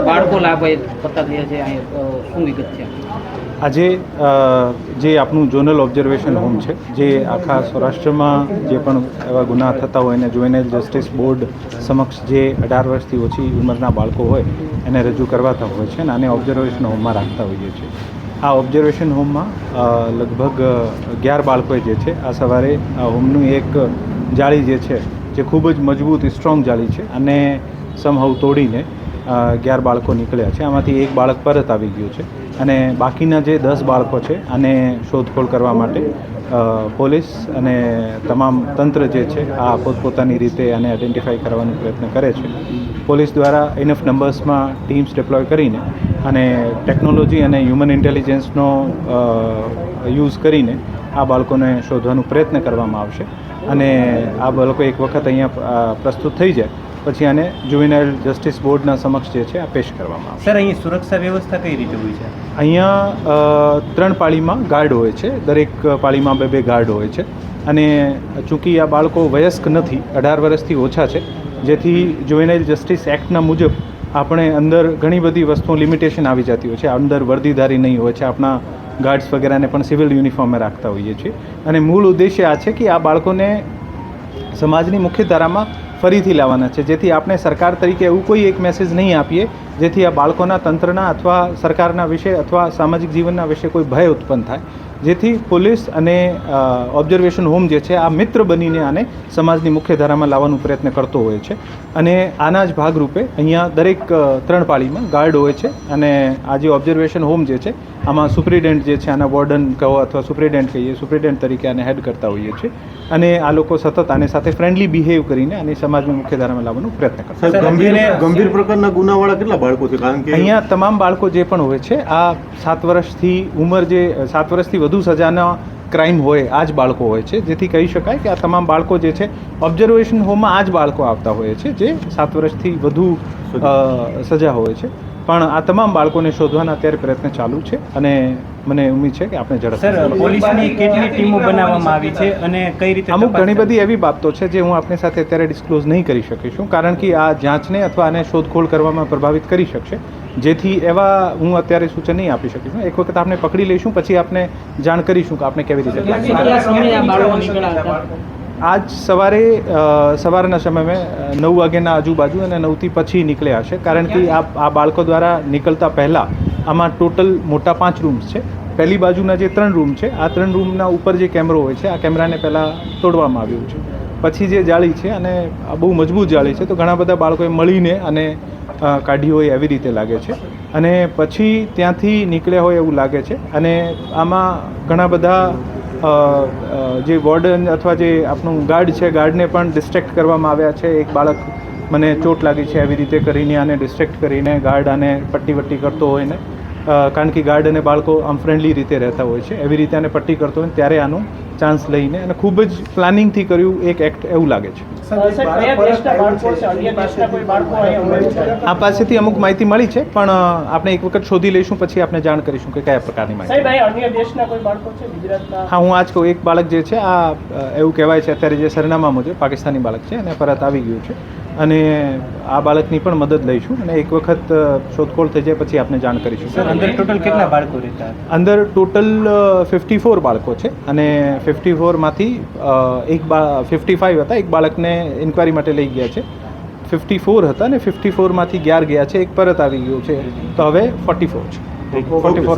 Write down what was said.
બાળકો લાભ કરતા થયા છે અહીંયા શું વિગત છે? આજે જે આપણું ઝોનલ ઓબ્ઝર્વેશન હોમ છે, જે આખા સૌરાષ્ટ્રમાં જે પણ એવા ગુના થતા હોય અને જુવેનાઇલ જસ્ટિસ બોર્ડ સમક્ષ જે 18 વર્ષથી ઓછી ઉંમરના બાળકો હોય એને રજૂ કરવાતા હોય છે અને આને ઓબ્ઝર્વેશન હોમમાં રાખતા હોઈએ છીએ. આ ઓબ્ઝર્વેશન હોમમાં લગભગ 11 બાળકોએ જે છે આ સવારે આ હોમનું એક જાળી જે છે જે ખૂબ જ મજબૂત સ્ટ્રોંગ જાળી છે અને સમહાઉ તોડીને 11 બાળકો નીકળ્યા છે. આમાંથી એક બાળક પરત આવી ગયું છે અને બાકીના જે 10 બાળકો છે આને શોધખોળ કરવા માટે પોલીસ અને તમામ તંત્ર જે છે આ પોતપોતાની રીતે આને આઈડેન્ટિફાઈ કરવાનો પ્રયત્ન કરે છે. પોલીસ દ્વારા ઇનફ નંબર્સમાં ટીમ્સ ડિપ્લોય કરીને અને ટેકનોલોજી અને હ્યુમન ઇન્ટેલિજન્સનો યુઝ કરીને આ બાળકોને શોધવાનો પ્રયત્ન કરવામાં આવશે અને આ બાળકો એક વખત અહીંયા પ્રસ્તુત થઈ જાય પછી આને જુવેનાઇલ જસ્ટિસ બોર્ડના સમક્ષ જે છે આ પેશ કરવામાં આવશે. સર, અહીં સુરક્ષા વ્યવસ્થા કઈ રીતે હોય છે? અહીંયા 3 પાળીમાં ગાર્ડ હોય છે, દરેક પાળીમાં 2 ગાર્ડ હોય છે અને ચૂંકી આ બાળકો વયસ્ક નથી, 18 વર્ષથી ઓછા છે, જેથી જુવેનાઇલ જસ્ટિસ એક્ટના મુજબ આપણે અંદર ઘણી બધી વસ્તુઓ લિમિટેશન આવી જતી હોય છે. અંદર વર્દીધારી નહીં હોય છે, આપણા ગાર્ડ્સ વગેરેને પણ સિવિલ યુનિફોર્મે રાખતા હોઈએ છીએ અને મૂળ ઉદ્દેશ્ય આ છે કે આ બાળકોને સમાજની મુખ્ય ધારામાં ફરીથી લાવવાના છે, જેથી આપણે સરકાર તરીકે એવું કોઈ એક મેસેજ નહીં આપીએ જેથી આ બાળકોના તંત્રના અથવા સરકારના વિશે અથવા સામાજિક જીવનના વિશે કોઈ ભય ઉત્પન્ન થાય, જેથી પોલીસ અને ઓબ્ઝર્વેશન હોમ જે છે આ મિત્ર બનીને આને સમાજની મુખ્ય ધારામાં લાવવાનો પ્રયત્ન કરતો હોય છે અને આના જ ભાગરૂપે અહીંયા દરેક 3 પાળીમાં ગાર્ડ હોય છે અને આ જે ઓબ્ઝર્વેશન હોમ જે છે આમાં સુપ્રિન્ટેન્ડન્ટ જે છે આના વોર્ડન કહો અથવા સુપ્રિન્ટેન્ડન્ટ કહીએ, સુપ્રિન્ટેન્ડન્ટ તરીકે આને હેડ કરતા હોઈએ છીએ અને આ લોકો સતત આની સાથે ફ્રેન્ડલી બિહેવ કરીને આની સમાજની મુખ્ય ધારામાં લાવવાનો પ્રયત્ન કરતા હોય. ગંભીર પ્રકારના ગુનાવાળા કેટલા બાળકો છે? કારણ કે અહીંયા તમામ બાળકો જે પણ હોય છે આ 7 વર્ષથી ઉંમર જે 7 વર્ષથી વધુ સજાના ક્રાઇમ હોય આ જ બાળકો હોય છે, જેથી કહી શકાય કે આ તમામ બાળકો જે છે ઓબ્ઝર્વેશન હોમમાં આ જ બાળકો આવતા હોય છે જે 7 વર્ષથી વધુ સજા હોય છે. પણ આ તમામ બાળકોને શોધવાના અત્યારે પ્રયત્ન ચાલુ છે અને મને ઉમ્મીદ છે કે આપણે ઝડપ. સર, પોલીસની કેટલી ટીમો બનાવવામાં આવી છે અને કઈ રીતે? અમુક ઘણી બધી એવી બાબતો છે જે હું આપની સાથે અત્યારે ડિસ્ક્લોઝ નહીં કરી શકીશું, કારણ કે આ જાંચને અથવા આને શોધખોળ કરવામાં પ્રભાવિત કરી શકશે, જેથી એવા હું અત્યારે સૂચન નહીં આપી શકીશું. એક વખત આપણે પકડી લઈશું પછી આપને જાણ કરીશું કે આપણે કેવી રીતે. આજ સવારના સમયે 9 વાગ્યાના આજુબાજુ અને 9થી પછી નીકળ્યા હશે, કારણ કે આ બાળકો દ્વારા નીકળતા પહેલાં આમાં ટોટલ મોટા 5 રૂમ્સ છે. પહેલી બાજુના જે 3 રૂમ છે આ 3 રૂમના ઉપર જે કેમેરો હોય છે આ કેમેરાને પહેલાં તોડવામાં આવ્યું છે. પછી જે જાળી છે અને આ બહુ મજબૂત જાળી છે, તો ઘણા બધા બાળકોએ મળીને અને કાઢી હોય એવી રીતે લાગે છે અને પછી ત્યાંથી નીકળ્યા હોય એવું લાગે છે અને આમાં ઘણા બધા જે વોર્ડન અથવા જે આપણું ગાર્ડ છે ગાર્ડને પણ ડિસ્ટ્રેક્ટ કરવામાં આવ્યા છે. એક બાળક મને ચોટ લાગી છે એવી રીતે કરીને આને ડિસ્ટ્રેક્ટ કરીને ગાર્ડ આને પટ્ટી વટ્ટી કરતો હોય ને, કારણ કે ગાર્ડ અને બાળકો આમ ફ્રેન્ડલી રીતે રહેતા હોય છે, એવી રીતે આને પટ્ટી કરતો હોય ત્યારે આનો ચાન્સ લઈને અને ખૂબ જ પ્લાનિંગથી કર્યું એક એક્ટ એવું લાગે છે. આ પાસેથી અમુક માહિતી મળી છે પણ આપણે એક વખત શોધી લઈશું પછી આપણે જાણ કરીશું કે કયા પ્રકારની માહિતી. હા, હું આજ કહું, એક બાળક જે છે આ એવું કહેવાય છે અત્યારે જે સરનામા મુજબ પાકિસ્તાની બાળક છે અને પરત આવી ગયું છે અને આ બાળકની પણ મદદ લઈશું અને એક વખત શોધખોળ થઈ જાય પછી આપણે જાણ કરીશું. અંદર ટોટલ કેટલા બાળકો રહેતા? અંદર ટોટલ 54 બાળકો છે અને 54માંથી 55 હતા, એક બાળકને ઇન્ક્વાયરી માટે લઈ ગયા છે. 54 હતા અને 54માંથી 11 ગયા છે, એક પરત આવી ગયો છે, તો હવે 44 છે. 44